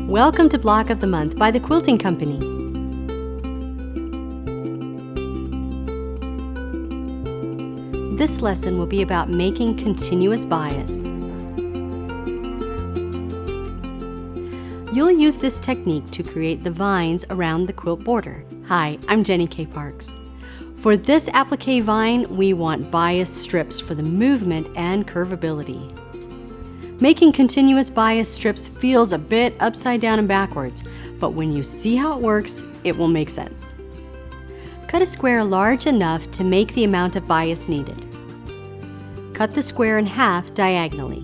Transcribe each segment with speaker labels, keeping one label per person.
Speaker 1: Welcome to Block of the Month by the Quilting Company. This lesson will be about making continuous bias. You'll use this technique to create the vines around the quilt border. Hi, I'm Jenny K. Parks. For this applique vine, we want bias strips for the movement and curvability. Making continuous bias strips feels a bit upside down and backwards, but when you see how it works, it will make sense. Cut a square large enough to make the amount of bias needed. Cut the square in half diagonally.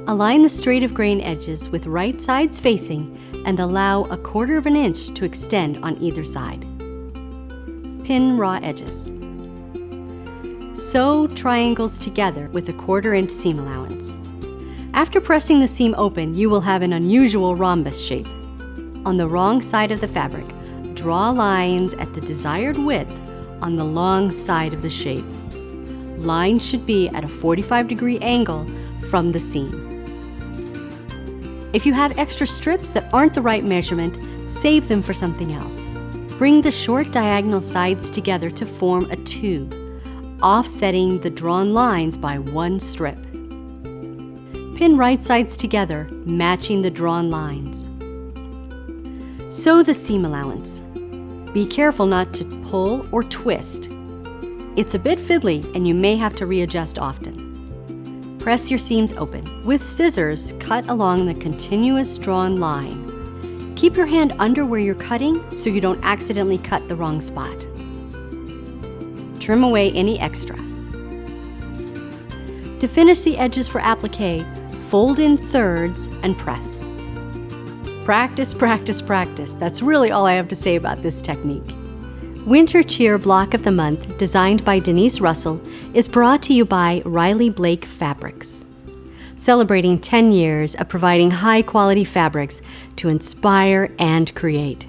Speaker 1: Align the straight of grain edges with right sides facing and allow 1/4 inch to extend on either side. Pin raw edges. Sew triangles together with 1/4 inch seam allowance. After pressing the seam open, you will have an unusual rhombus shape. On the wrong side of the fabric, draw lines at the desired width on the long side of the shape. Lines should be at a 45-degree angle from the seam. If you have extra strips that aren't the right measurement, save them for something else. Bring the short diagonal sides together to form a tube, offsetting the drawn lines by 1 strip. Pin right sides together, matching the drawn lines. Sew the seam allowance. Be careful not to pull or twist. It's a bit fiddly and you may have to readjust often. Press your seams open. With scissors, cut along the continuous drawn line. Keep your hand under where you're cutting so you don't accidentally cut the wrong spot. Trim away any extra. To finish the edges for applique, fold in thirds and press. Practice, practice, practice. That's really all I have to say about this technique. Winter Cheer Block of the Month, designed by Denise Russell, is brought to you by Riley Blake Fabrics, celebrating 10 years of providing high-quality fabrics to inspire and create.